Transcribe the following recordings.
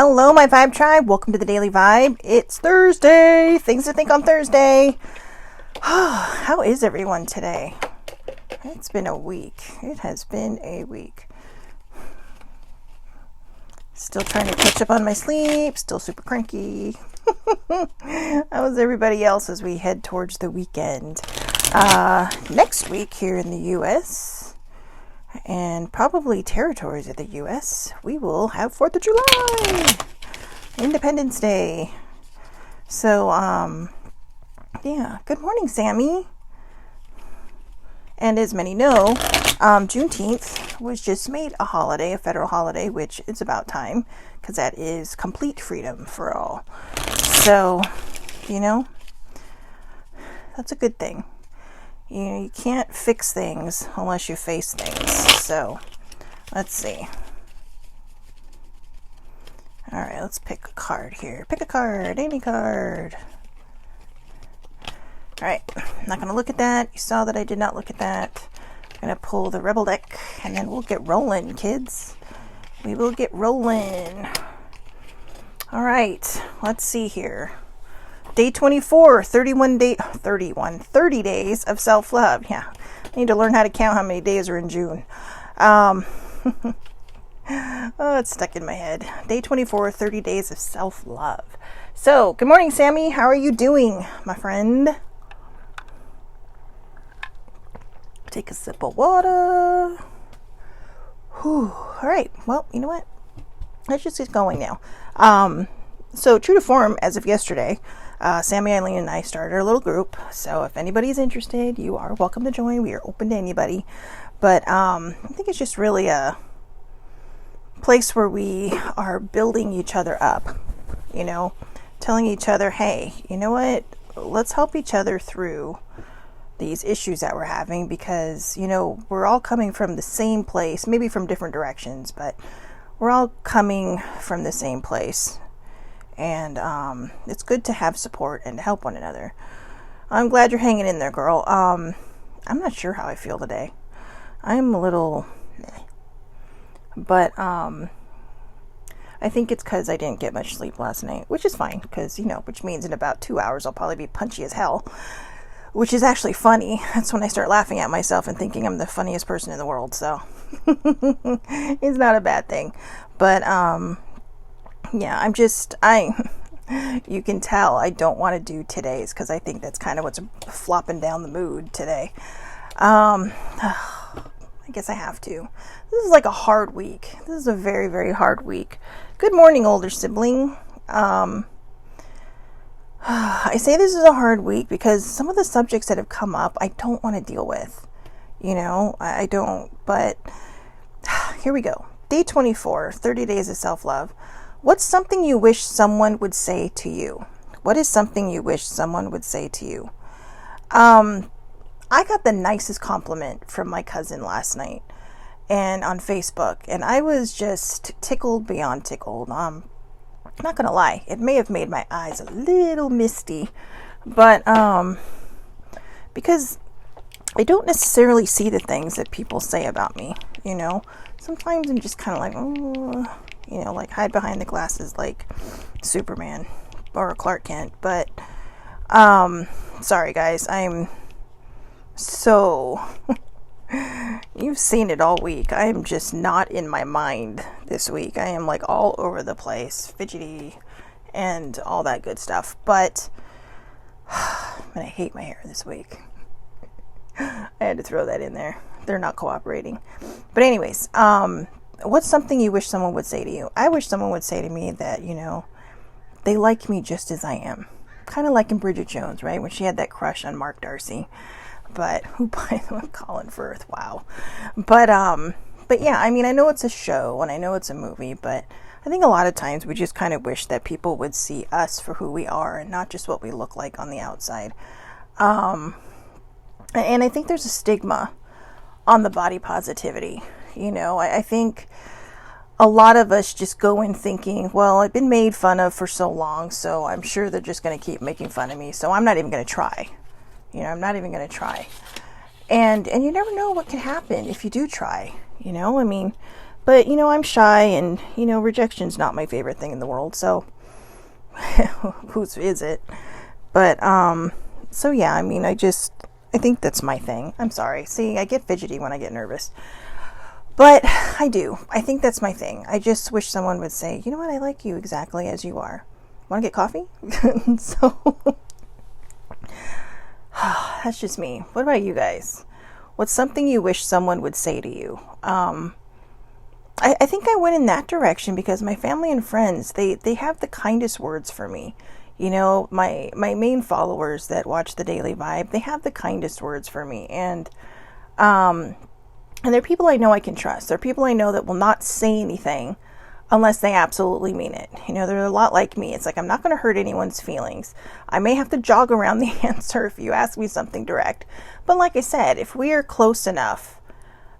Hello, my Vibe Tribe. Welcome to the Daily Vibe. It's Thursday. Things to think on Thursday. How is everyone today? It's been a week. It has been a week. Still trying to catch up on my sleep. Still super cranky. How is everybody else as we head towards the weekend? Next week here in the U.S., and probably territories of the U.S., we will have 4th of July, Independence Day. So, yeah, good morning, Sammy. And as many know, Juneteenth was just made a holiday, a federal holiday, which is about time, because that is complete freedom for all. So, that's a good thing. You can't fix things unless you face things. So, let's see. All right, let's pick a card here. Pick a card, any card. All right, I'm not going to look at that. You saw that I did not look at that. I'm going to pull the Rebel deck, and then we'll get rolling, kids. We will get rolling. All right, let's see here. Day 24, 30 days of self-love. Yeah, I need to learn how to count how many days are in June. Oh, it's stuck in my head. Day 24, 30 days of self-love. So, good morning, Sammy. How are you doing, my friend? Take a sip of water. Whew. All right. Well, you know what? Let's just get going now. So, true to form, as of yesterday, Sammy, Eileen, and I started our little group. So if anybody's interested, you are welcome to join. We are open to anybody. But I think it's just really a place where we are building each other up. Telling each other, hey, you know what? Let's help each other through these issues that we're having, because, we're all coming from the same place, maybe from different directions, but we're all coming from the same place. And it's good to have support and to help one another. I'm glad you're hanging in there, girl. I'm not sure how I feel today. I'm a little but I think it's because I didn't get much sleep last night, which is fine, because, which means in about 2 hours I'll probably be punchy as hell, which is actually funny. That's when I start laughing at myself and thinking I'm the funniest person in the world, so it's not a bad thing. But yeah, you can tell I don't want to do today's, because I think that's kind of what's flopping down the mood today. I guess I have to. This is like a hard week. This is a very, very hard week. Good morning, older sibling. I say this is a hard week because some of the subjects that have come up, I don't want to deal with. I don't, but here we go. Day 24, 30 days of self-love. What's something you wish someone would say to you? What is something you wish someone would say to you? I got the nicest compliment from my cousin last night and on Facebook, and I was just tickled beyond tickled. I'm not going to lie. It may have made my eyes a little misty, but because I don't necessarily see the things that people say about me, Sometimes I'm just kind of like, oh, like hide behind the glasses like Superman or Clark Kent. But, sorry guys, I'm so, you've seen it all week. I am just not in my mind this week. I am like all over the place, fidgety and all that good stuff. But I'm going to hate my hair this week. I had to throw that in there. They're not cooperating. But anyways, what's something you wish someone would say to you? I wish someone would say to me that, they like me just as I am. Kind of like in Bridget Jones, right? When she had that crush on Mark Darcy. But, Colin Firth, wow. But yeah, I know it's a show and I know it's a movie, but I think a lot of times we just kind of wish that people would see us for who we are and not just what we look like on the outside. And I think there's a stigma on the body positivity. I think a lot of us just go in thinking, well, I've been made fun of for so long, so I'm sure they're just going to keep making fun of me, so I'm not even going to try. I'm not even going to try. And you never know what can happen if you do try. But, I'm shy, and, rejection's not my favorite thing in the world, so whose is it? But, so yeah, I mean, I think that's my thing. I'm sorry. See, I get fidgety when I get nervous. But I do. I think that's my thing. I just wish someone would say, you know what, I like you exactly as you are. Want to get coffee? So, that's just me. What about you guys? What's something you wish someone would say to you? I think I went in that direction because my family and friends, they have the kindest words for me. My main followers that watch the Daily Vibe, they have the kindest words for me. And they're people I know I can trust. They're people I know that will not say anything unless they absolutely mean it. They're a lot like me. It's like, I'm not going to hurt anyone's feelings. I may have to jog around the answer if you ask me something direct. But like I said, if we are close enough,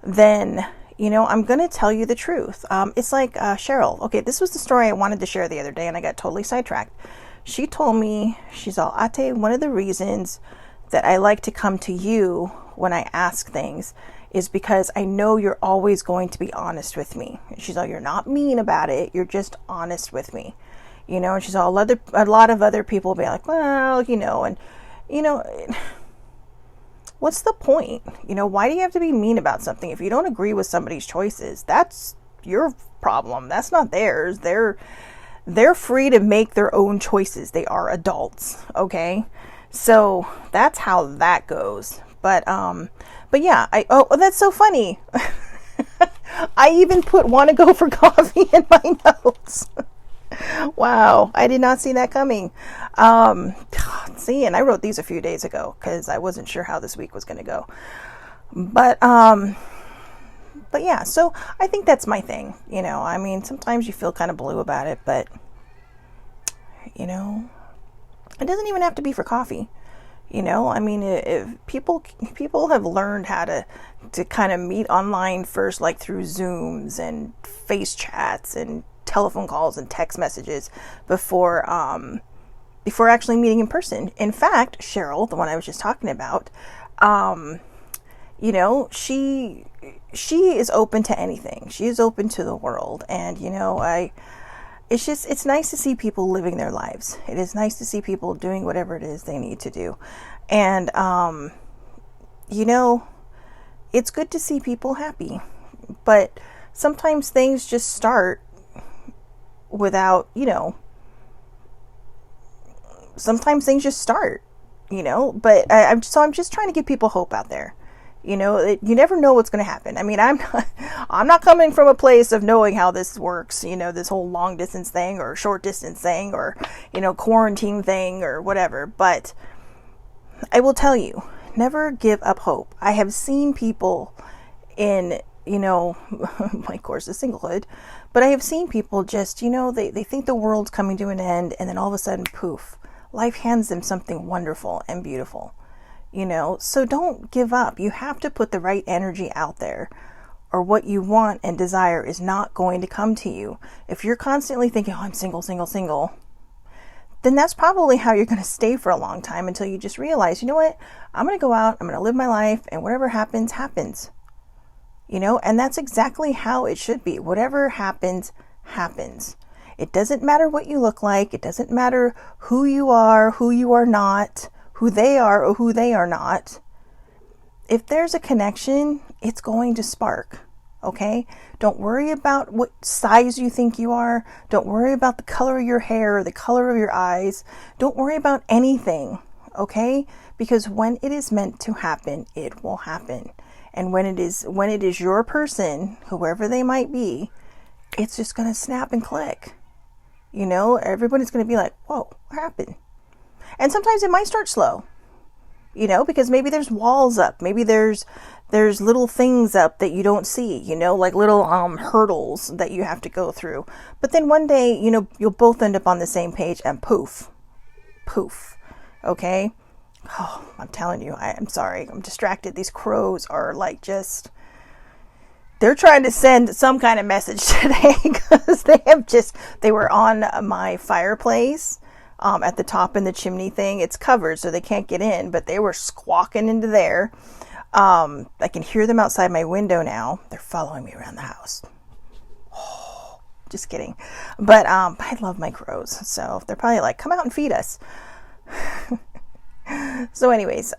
then, I'm going to tell you the truth. It's like Cheryl. Okay, this was the story I wanted to share the other day, and I got totally sidetracked. She told me, she's all, Ate, one of the reasons that I like to come to you when I ask things is because I know you're always going to be honest with me. She's all, you're not mean about it. You're just honest with me. And she's all, a lot of other people will be like, well, what's the point? Why do you have to be mean about something? If you don't agree with somebody's choices, that's your problem. That's not theirs. They're free to make their own choices. They are adults. Okay. So that's how that goes. But yeah, that's so funny. I even put want to go for coffee in my notes. Wow. I did not see that coming. See, and I wrote these a few days ago because I wasn't sure how this week was going to go. But yeah, so I think that's my thing. I mean, sometimes you feel kind of blue about it, but it doesn't even have to be for coffee. I mean, if people have learned how to kind of meet online first, like through Zooms and face chats and telephone calls and text messages before actually meeting in person. In fact, Cheryl, the one I was just talking about, she is open to anything. She is open to the world. And, it's nice to see people living their lives. It is nice to see people doing whatever it is they need to do. And, it's good to see people happy. But sometimes things just start without, sometimes things just start, but I'm just trying to give people hope out there. You never know what's going to happen. I mean, I'm not coming from a place of knowing how this works, this whole long distance thing or short distance thing or, quarantine thing or whatever. But I will tell you, never give up hope. I have seen people in, my course is singlehood, but I have seen people just, they think the world's coming to an end, and then all of a sudden, poof, life hands them something wonderful and beautiful. So don't give up. You have to put the right energy out there, or what you want and desire is not going to come to you. If you're constantly thinking, oh, I'm single, then that's probably how you're going to stay for a long time until you just realize, you know what? I'm going to go out, I'm going to live my life, and whatever happens, happens. And that's exactly how it should be. Whatever happens, happens. It doesn't matter what you look like. It doesn't matter who you are not, who they are or who they are not. If there's a connection, it's going to spark. Okay? Don't worry about what size you think you are. Don't worry about the color of your hair or the color of your eyes. Don't worry about anything. Okay? Because when it is meant to happen, it will happen. And when it is your person, whoever they might be, it's just going to snap and click. Everybody's going to be like, whoa, what happened? And sometimes it might start slow, because maybe there's walls up. Maybe there's little things up that you don't see, like little hurdles that you have to go through. But then one day, you'll both end up on the same page and poof. Okay? Oh, I'm telling you, I'm sorry. I'm distracted. These crows are like they're trying to send some kind of message today because they were on my fireplace at the top in the chimney thing. It's covered so they can't get in, but they were squawking into there. I can hear them outside my window now. They're following me around the house. Just kidding. But I love my crows, so they're probably like, come out and feed us. So anyways,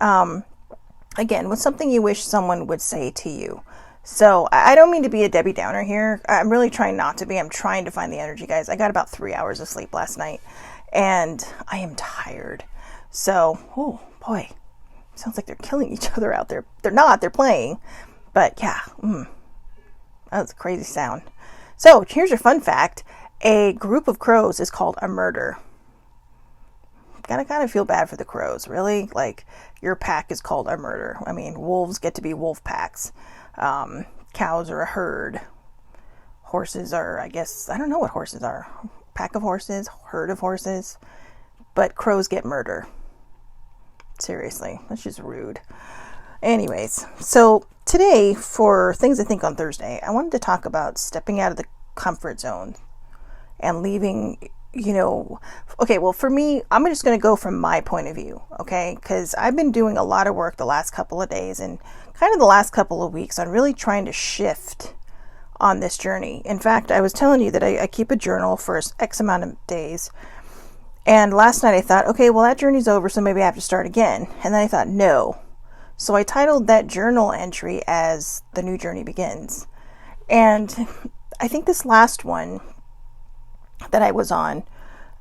again, what's something you wish someone would say to you? So I don't mean to be a Debbie Downer here. I'm really trying not to be. I'm trying to find the energy, guys. I got about 3 hours of sleep last night, and I am tired. So, oh boy, sounds like they're killing each other out there. They're not. They're playing. But yeah, that's a crazy sound. So here's your fun fact. A group of crows is called a murder. Gotta kind of feel bad for the crows, really. Like, your pack is called a murder. I mean, wolves get to be wolf packs. Cows are a herd. Horses are, I guess, I don't know what horses are. Pack of horses, herd of horses. But crows get murder. Seriously, that's just rude. Anyways, so today, for Things I Think on Thursday, I wanted to talk about stepping out of the comfort zone and leaving, okay, well, for me, I'm just going to go from my point of view, okay? Because I've been doing a lot of work the last couple of days and kind of the last couple of weeks on really trying to shift on this journey. In fact, I was telling you that I keep a journal for X amount of days. And last night I thought, okay, well, that journey's over, so maybe I have to start again. And then I thought, no. So I titled that journal entry as The New Journey Begins. And I think this last one that I was on,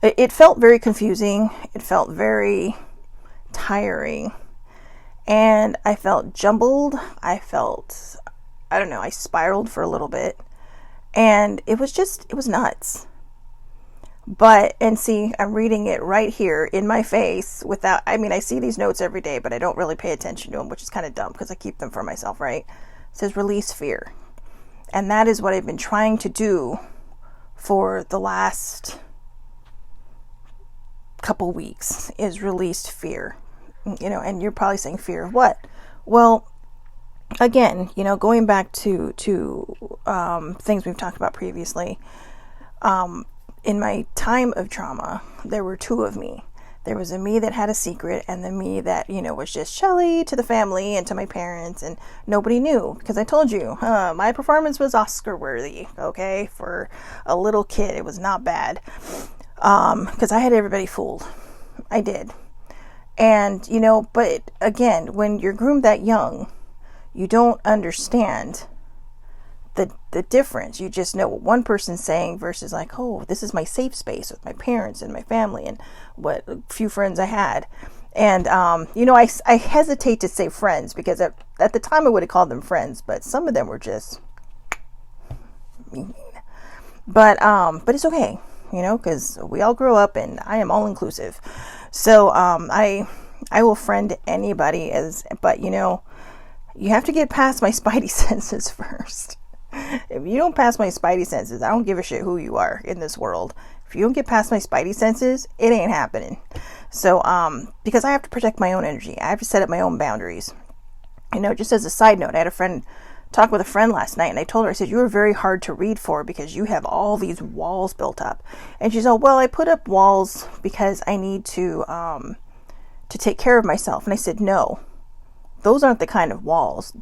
it felt very confusing. It felt very tiring. And I felt jumbled. I spiraled for a little bit. And it was nuts. And see, I'm reading it right here in my face I see these notes every day, but I don't really pay attention to them, which is kind of dumb because I keep them for myself, right? It says release fear. And that is what I've been trying to do for the last couple weeks, is release fear. And you're probably saying, fear of what? Well, again, going back to things we've talked about previously, in my time of trauma, there were two of me. There was a me that had a secret, and the me that, was just Shelly to the family and to my parents, and nobody knew, because I told you, my performance was Oscar worthy, okay? For a little kid, it was not bad, because I had everybody fooled. I did. And, but again, when you're groomed that young, you don't understand the difference. You just know what one person's saying versus like, oh, this is my safe space with my parents and my family and what few friends I had. And, I hesitate to say friends because at the time I would have called them friends, but some of them were just mean. But it's okay, because we all grow up and I am all inclusive. So, I will friend anybody but you have to get past my spidey senses first. If you don't pass my spidey senses, I don't give a shit who you are in this world. If you don't get past my spidey senses, it ain't happening. So, because I have to protect my own energy. I have to set up my own boundaries. Just as a side note, I had a talk with a friend last night, and I told her, I said, you were very hard to read for because you have all these walls built up. And she said, well, I put up walls because I need to take care of myself. And I said, no, those aren't the kind of walls.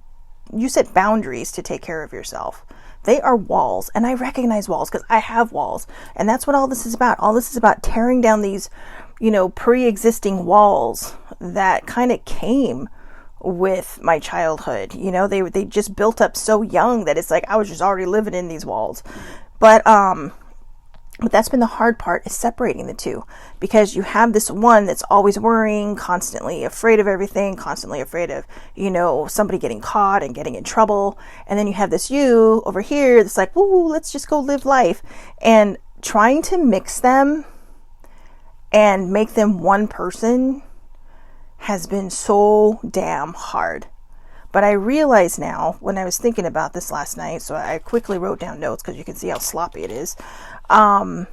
You set boundaries to take care of yourself. They are walls. And I recognize walls because I have walls. And that's what all this is about. All this is about tearing down these, pre-existing walls that kind of came with my childhood. They just built up so young that it's like I was just already living in these walls. But that's been the hard part, is separating the two, because you have this one that's always worrying, constantly afraid of everything, constantly afraid of, somebody getting caught and getting in trouble. And then you have this you over here that's like, woo, let's just go live life. And trying to mix them and make them one person has been so damn hard. But I realize now, when I was thinking about this last night, so I quickly wrote down notes because you can see how sloppy it is. I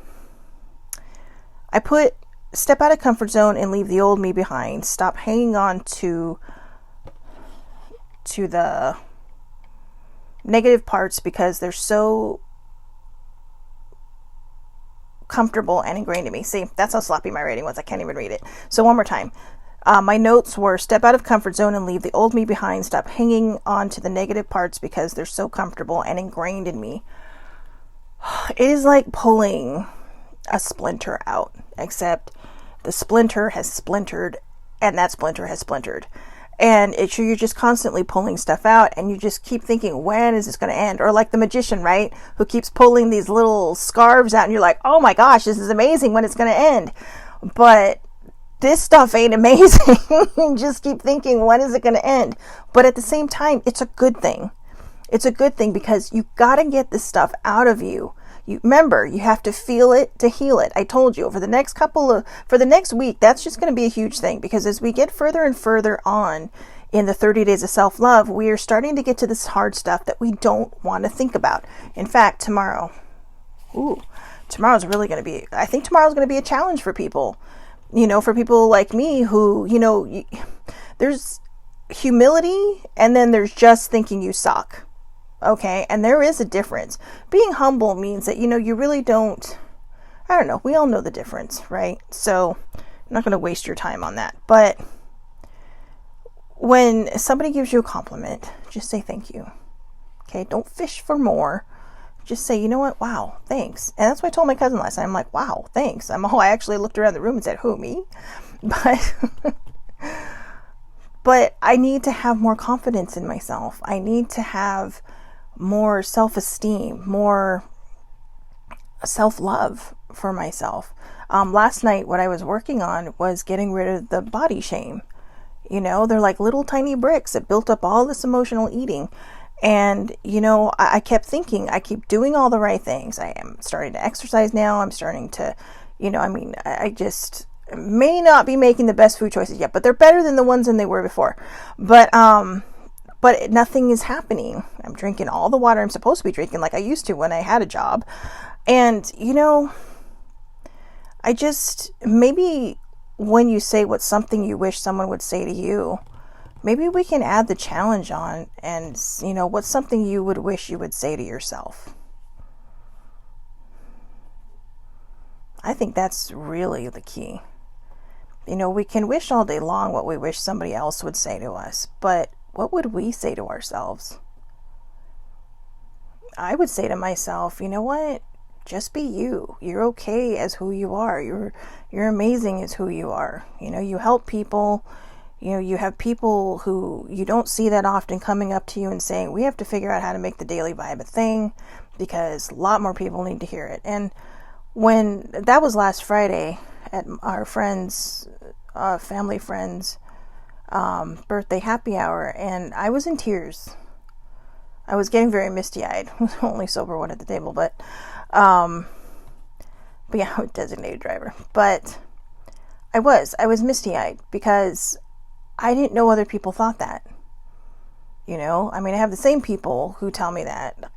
put step out of comfort zone and leave the old me behind. Stop hanging on to the negative parts because they're so comfortable and ingrained in me. See, that's how sloppy my writing was. I can't even read it. So one more time. My notes were step out of comfort zone and leave the old me behind. Stop hanging on to the negative parts because they're so comfortable and ingrained in me. It is like pulling a splinter out, except the splinter has splintered and that splinter has splintered. And you're just constantly pulling stuff out, and you just keep thinking, when is this going to end? Or like the magician, right? Who keeps pulling these little scarves out, and you're like, oh my gosh, this is amazing, when it's going to end. But this stuff ain't amazing. You just keep thinking, when is it going to end? But at the same time, it's a good thing. It's a good thing because you got to get this stuff out of you. You remember, you have to feel it to heal it. I told you, for the next week, that's just going to be a huge thing, because as we get further and further on in the 30 days of self-love, we are starting to get to this hard stuff that we don't want to think about. In fact, tomorrow's really going to be, I think tomorrow's going to be a challenge for people, for people like me who, there's humility and then there's just thinking you suck. Okay, and there is a difference. Being humble means that, you really don't, I don't know, we all know the difference, right? So I'm not going to waste your time on that. But when somebody gives you a compliment, just say thank you. Okay, don't fish for more. Just say, you know what, wow, thanks. And that's what I told my cousin last night. I'm like, wow, thanks. I actually looked around the room and said, who, me? But I need to have more confidence in myself. I need to have more self-esteem, more self-love for myself. Last night, what I was working on was getting rid of the body shame. They're like little tiny bricks that built up all this emotional eating. And, I kept thinking, I keep doing all the right things. I am starting to exercise now. I'm starting to, I just may not be making the best food choices yet, but they're better than the ones than they were before. But nothing is happening. I'm drinking all the water I'm supposed to be drinking like I used to when I had a job. And, maybe when you say what's something you wish someone would say to you, maybe we can add the challenge on and, what's something you would wish you would say to yourself. I think that's really the key. We can wish all day long what we wish somebody else would say to us, but what would we say to ourselves? I would say to myself, you know what? Just be you. You're okay as who you are. You're amazing as who you are. You help people. You have people who you don't see that often coming up to you and saying, we have to figure out how to make the Daily Vibe a thing, because a lot more people need to hear it. And when that was last Friday at our family friends' birthday happy hour, and I was in tears. I was getting very misty-eyed. I was the only sober one at the table, but yeah, I'm a designated driver. But I was misty-eyed because I didn't know other people thought that. I have the same people who tell me that.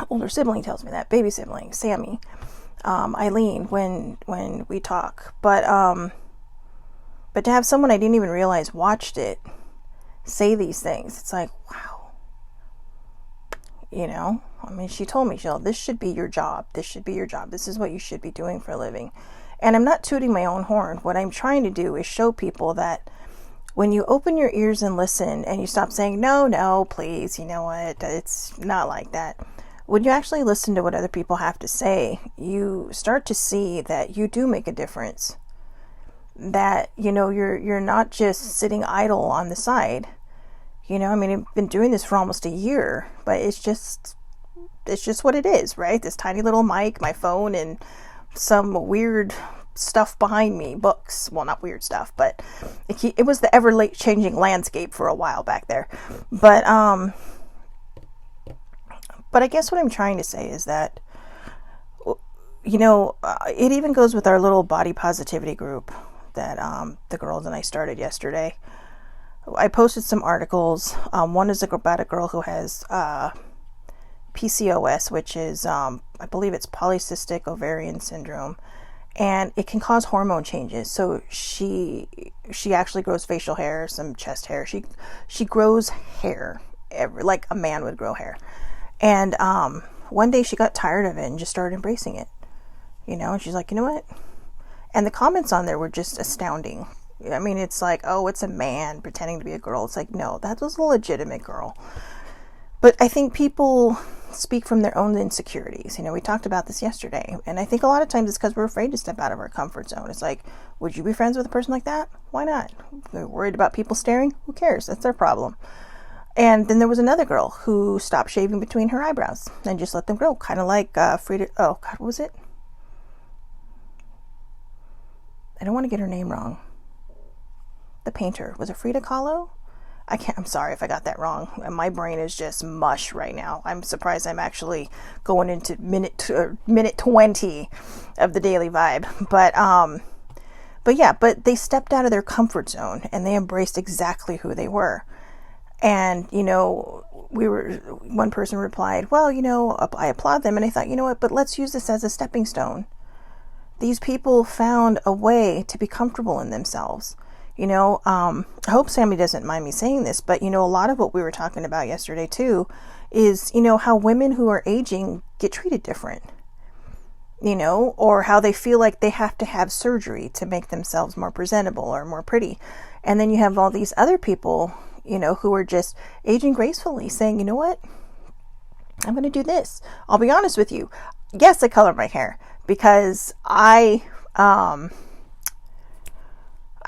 Older sibling tells me that. Baby sibling, Sammy, Eileen, when we talk. But to have someone I didn't even realize watched it say these things, it's like, wow. She told me, this should be your job. This should be your job. This is what you should be doing for a living. And I'm not tooting my own horn. What I'm trying to do is show people that when you open your ears and listen and you stop saying, no, please, you know what, it's not like that. When you actually listen to what other people have to say, you start to see that you do make a difference. That, you're not just sitting idle on the side. I've been doing this for almost a year, but it's just what it is, right? This tiny little mic, my phone, and some weird stuff behind me, books. Well, not weird stuff, but it was the ever-changing landscape for a while back there. But I guess what I'm trying to say is that, it even goes with our little body positivity group that the girls and I started yesterday. I posted some articles. One is about a girl who has PCOS, which is, I believe it's polycystic ovarian syndrome, and it can cause hormone changes. So she actually grows facial hair, some chest hair. She grows hair, like a man would grow hair. And one day she got tired of it and just started embracing it. And she's like, you know what? And the comments on there were just astounding. It's like, oh, it's a man pretending to be a girl. It's like, no, that was a legitimate girl. But I think people speak from their own insecurities. We talked about this yesterday, and I think a lot of times it's because we're afraid to step out of our comfort zone. It's like, would you be friends with a person like that? Why not? They're worried about people staring? Who cares? That's their problem. And then there was another girl who stopped shaving between her eyebrows and just let them grow, kind of like Frida. Oh God, what was it? I don't want to get her name wrong. The painter. Was it Frida Kahlo? I'm sorry if I got that wrong. My brain is just mush right now. I'm surprised I'm actually going into minute 20 of the Daily Vibe. But they stepped out of their comfort zone and they embraced exactly who they were. And, one person replied, well, I applaud them. And I thought, you know what, but let's use this as a stepping stone. These people found a way to be comfortable in themselves. I hope Sammy doesn't mind me saying this, but, a lot of what we were talking about yesterday too is, how women who are aging get treated different, or how they feel like they have to have surgery to make themselves more presentable or more pretty. And then you have all these other people, who are just aging gracefully, saying, you know what, I'm going to do this. I'll be honest with you. Yes, I color my hair because I've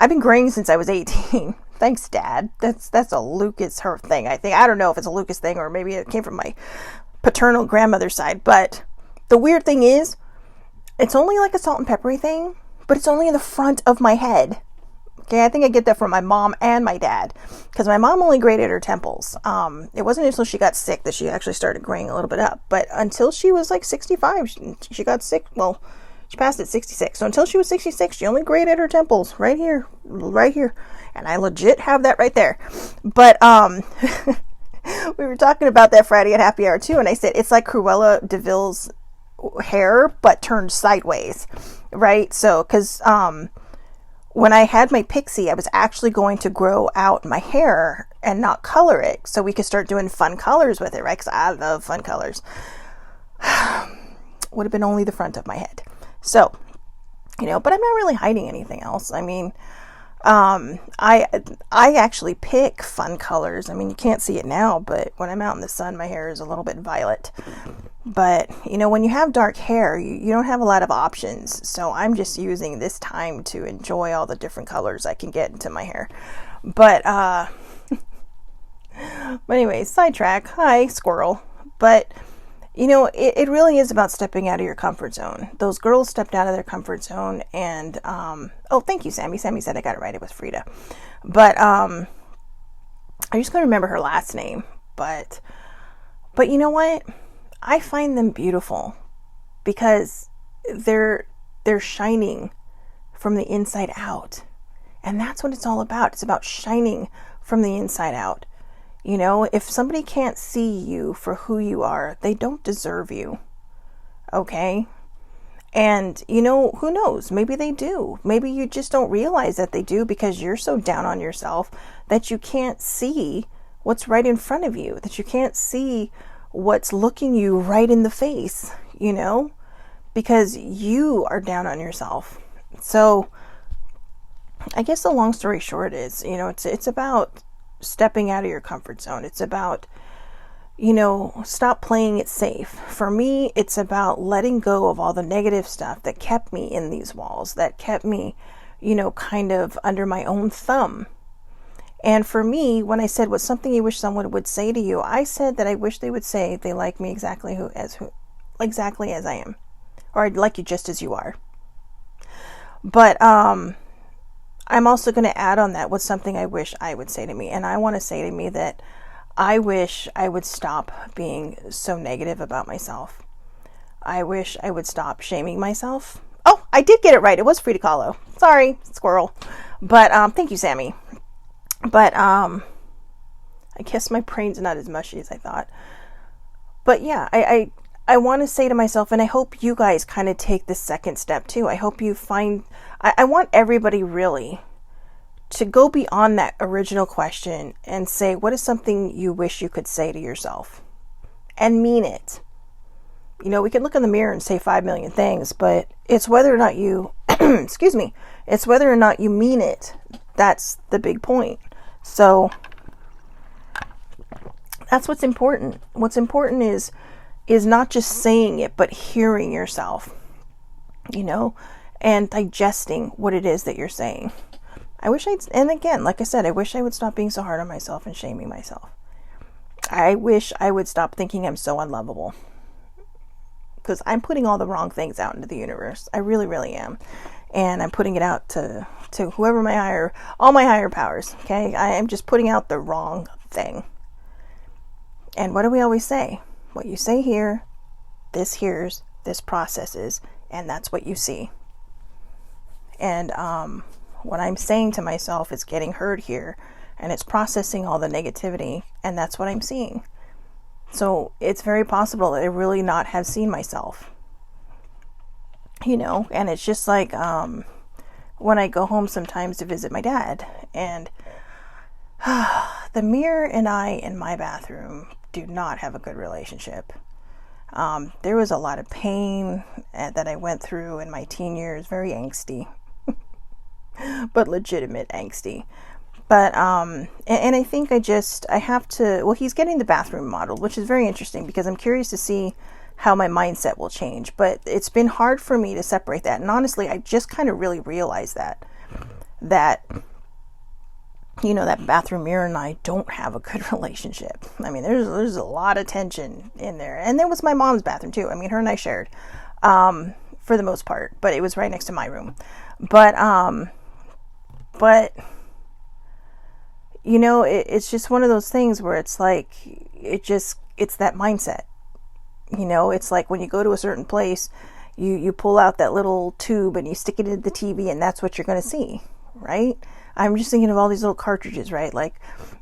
been graying since I was 18. Thanks, Dad. That's a Lucas her thing, I think. I don't know if it's a Lucas thing or maybe it came from my paternal grandmother's side. But the weird thing is, it's only like a salt and peppery thing, but it's only in the front of my head. Okay, I think I get that from my mom and my dad, because my mom only grayed at her temples. It wasn't until she got sick that she actually started graying a little bit up. But until she was like 65, she got sick. Well, she passed at 66. So until she was 66, she only grayed at her temples, right here. And I legit have that right there. But we were talking about that Friday at Happy Hour too, and I said it's like Cruella de Vil's hair, but turned sideways, right? So, because when I had my pixie, I was actually going to grow out my hair and not color it so we could start doing fun colors with it, right? Because I love fun colors. Would have been only the front of my head. So, but I'm not really hiding anything else. I mean, I actually pick fun colors. I mean, you can't see it now, but when I'm out in the sun, my hair is a little bit violet. But, when you have dark hair, you don't have a lot of options. So I'm just using this time to enjoy all the different colors I can get into my hair. But anyway, sidetrack. Hi, squirrel. But, it really is about stepping out of your comfort zone. Those girls stepped out of their comfort zone and, thank you, Sammy. Sammy said I got it right. It was Frida. But, I just couldn't remember her last name. But you know what? I find them beautiful because they're shining from the inside out. And that's what it's all about. It's about shining from the inside out. If somebody can't see you for who you are, they don't deserve you. Okay? And, who knows? Maybe they do. Maybe you just don't realize that they do because you're so down on yourself that you can't see what's right in front of you, that you can't see what's looking you right in the face, because you are down on yourself. So I guess the long story short is, it's about stepping out of your comfort zone. It's about, stop playing it safe. For me, it's about letting go of all the negative stuff that kept me in these walls, that kept me, kind of under my own thumb. And for me, when I said, what's something you wish someone would say to you, I said that I wish they would say they like me exactly as I am, or I'd like you just as you are. But I'm also going to add on that what's something I wish I would say to me. And I want to say to me that I wish I would stop being so negative about myself. I wish I would stop shaming myself. Oh, I did get it right. It was Frida Kahlo. Sorry, squirrel. But thank you, Sammy. But I guess my brain's not as mushy as I thought. But yeah, I want to say to myself, and I hope you guys kind of take this second step too. I hope you find, I want everybody really to go beyond that original question and say, what is something you wish you could say to yourself? And mean it. We can look in the mirror and say 5 million things, but it's whether or not you, excuse me, it's whether or not you mean it. That's the big point. So that's what's important. What's important is, is not just saying it, but hearing yourself, and digesting what it is that you're saying. And again, like I said, I wish I would stop being so hard on myself and shaming myself. I wish I would stop thinking I'm so unlovable, because I'm putting all the wrong things out into the universe. I really, really am. And I'm putting it out to whoever all my higher powers. Okay. I am just putting out the wrong thing. And what do we always say? What you say here, this hears, this processes, and that's what you see. And what I'm saying to myself is getting heard here, and it's processing all the negativity, and that's what I'm seeing. So it's very possible that I really not have seen myself, and it's just like when I go home sometimes to visit my dad, and the mirror and I in my bathroom do not have a good relationship. There was a lot of pain that I went through in my teen years, very angsty, but legitimate angsty. But, and I think I have to, he's getting the bathroom modeled, which is very interesting because I'm curious to see how my mindset will change. But it's been hard for me to separate that. And honestly, I just kind of really realized that that bathroom mirror and I don't have a good relationship. I mean, there's a lot of tension in there. And there was my mom's bathroom too. I mean, her and I shared, for the most part, but it was right next to my room. But it's just one of those things where it's like, it's that mindset. It's like when you go to a certain place, you pull out that little tube and you stick it in the TV and that's what you're going to see, right? I'm just thinking of all these little cartridges, right? Like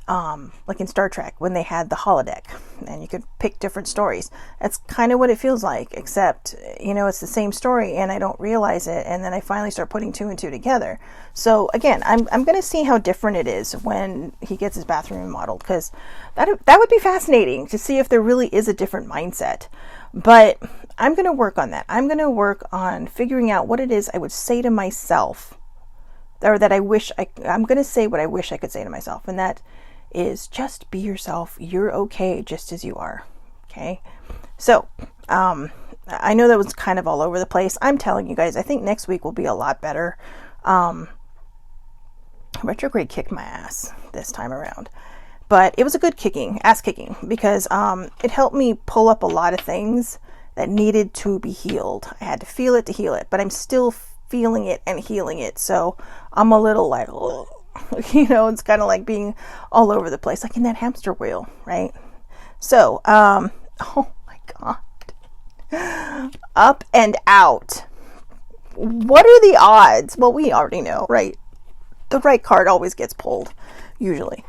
in Star Trek when they had the holodeck and you could pick different stories. That's kind of what it feels like, except, it's the same story and I don't realize it. And then I finally start putting two and two together. So again, I'm going to see how different it is when he gets his bathroom remodeled, because that would be fascinating to see if there really is a different mindset. But I'm going to work on that. I'm going to work on figuring out what it is I would say to myself, or that I'm going to say what I wish I could say to myself. And that is just be yourself. You're okay just as you are. Okay. So, I know that was kind of all over the place. I'm telling you guys, I think next week will be a lot better. Retrograde kicked my ass this time around, but it was a good ass kicking, because, it helped me pull up a lot of things that needed to be healed. I had to feel it to heal it, but I'm still feeling it and healing it. So I'm a little like, it's kind of like being all over the place, like in that hamster wheel, right? So, oh my God, up and out. What are the odds? Well, we already know, right? The right card always gets pulled, usually.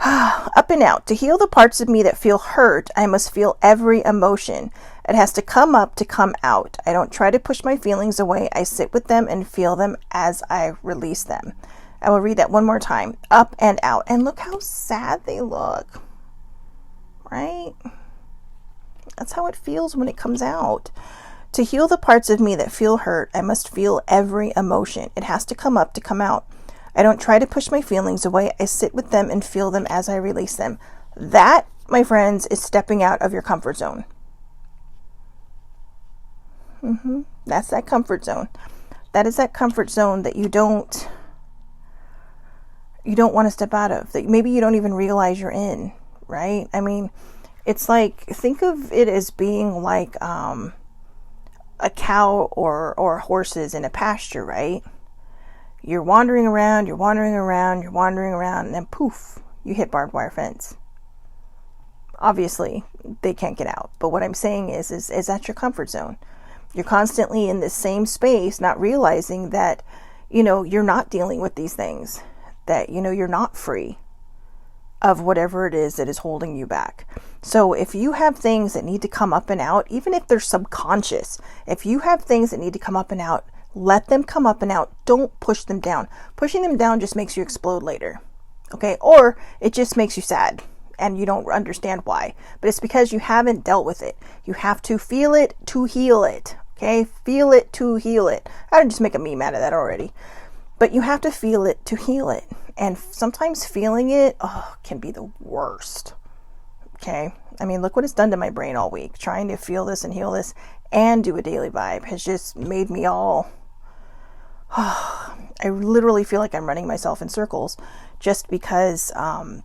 Up and out. To heal the parts of me that feel hurt, I must feel every emotion. It has to come up to come out. I don't try to push my feelings away. I sit with them and feel them as I release them. I will read that one more time. Up and out. And look how sad they look. Right? That's how it feels when it comes out. To heal the parts of me that feel hurt, I must feel every emotion. It has to come up to come out. I don't try to push my feelings away. I sit with them and feel them as I release them. That, my friends, is stepping out of your comfort zone. That's that comfort zone. That is that comfort zone that you don't want to step out of, that maybe you don't even realize you're in, right? I mean, it's like, think of it as being like a cow or horses in a pasture, right? You're wandering around, and then poof, you hit barbed wire fence. Obviously, they can't get out. But what I'm saying is that's your comfort zone. You're constantly in this same space, not realizing that, you're not dealing with these things, that, you're not free of whatever it is that is holding you back. So if you have things that need to come up and out, even if they're subconscious, if you have things that need to come up and out, let them come up and out. Don't push them down. Pushing them down just makes you explode later. Okay. Or it just makes you sad and you don't understand why, but it's because you haven't dealt with it. You have to feel it to heal it. Okay. Feel it to heal it. I didn't just make a meme out of that already, but you have to feel it to heal it. And sometimes feeling it can be the worst. Okay. I mean, look what it's done to my brain all week. Trying to feel this and heal this and do a daily vibe has just made me all, I literally feel like I'm running myself in circles just because, I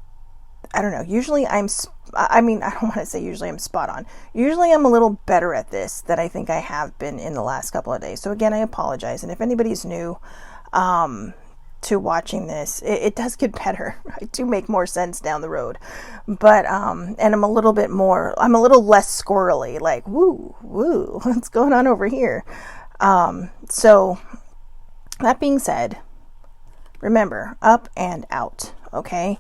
don't know. Usually I don't want to say usually I'm spot on. Usually I'm a little better at this than I think I have been in the last couple of days. So again, I apologize. And if anybody's new to watching this, it does get better. I do make more sense down the road. But, and I'm a little less squirrely, like, woo, what's going on over here? So that being said, remember, up and out, okay?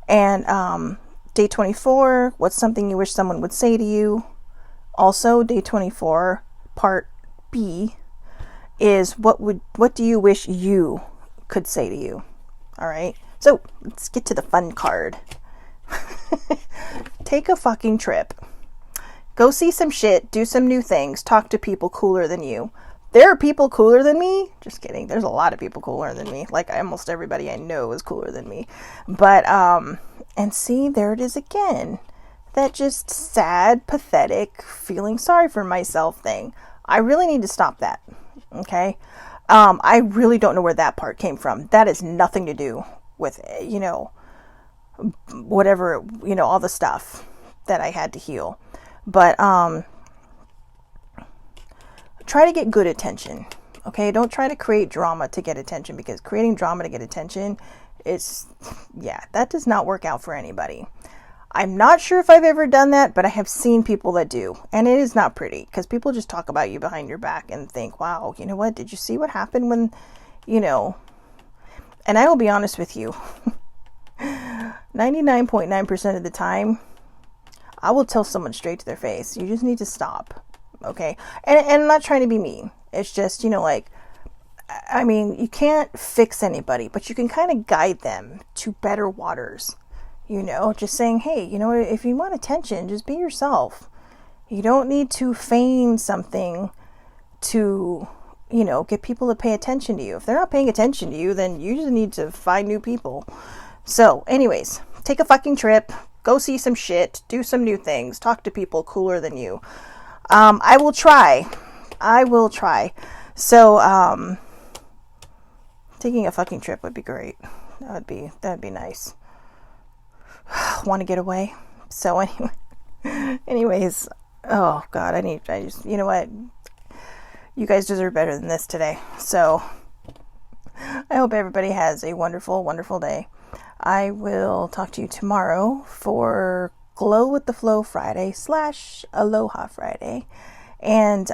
And day 24, what's something you wish someone would say to you? Also, day 24, part B, is what do you wish you could say to you? All right, so let's get to the fun card. Take a fucking trip. Go see some shit, do some new things, talk to people cooler than you. There are people cooler than me. Just kidding. There's a lot of people cooler than me. Like almost everybody I know is cooler than me. But, and see, there it is again. That just sad, pathetic, feeling sorry for myself thing. I really need to stop that. Okay? I really don't know where that part came from. That has nothing to do with, whatever, all the stuff that I had to heal. But, try to get good attention, okay? Don't try to create drama to get attention, because creating drama to get attention that does not work out for anybody. I'm not sure if I've ever done that, but I have seen people that do, and it is not pretty, because people just talk about you behind your back and think, wow, you know what? Did you see what happened when, and I will be honest with you, 99.9% of the time, I will tell someone straight to their face, you just need to stop. Okay. And I'm not trying to be mean. It's just, you can't fix anybody, but you can kind of guide them to better waters, just saying, hey, if you want attention, just be yourself. You don't need to feign something to, get people to pay attention to you. If they're not paying attention to you, then you just need to find new people. So anyways, take a fucking trip, go see some shit, do some new things, talk to people cooler than you. I will try. So, taking a fucking trip would be great. That'd be nice. Want to get away? So anyways, oh God, you know what? You guys deserve better than this today. So, I hope everybody has a wonderful, wonderful day. I will talk to you tomorrow for Glow with the Flow Friday / Aloha Friday. And,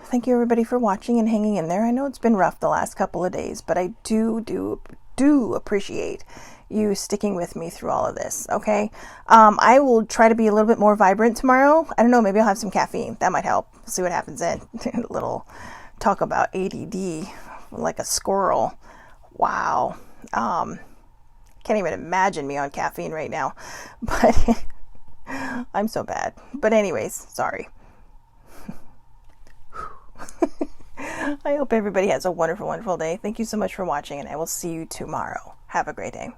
thank you everybody for watching and hanging in there. I know it's been rough the last couple of days, but I do appreciate you sticking with me through all of this. Okay. I will try to be a little bit more vibrant tomorrow. I don't know. Maybe I'll have some caffeine. That might help. See what happens then. A little talk about ADD like a squirrel. Wow. Can't even imagine me on caffeine right now, but I'm so bad. But anyways, sorry. I hope everybody has a wonderful, wonderful day. Thank you so much for watching, and I will see you tomorrow. Have a great day.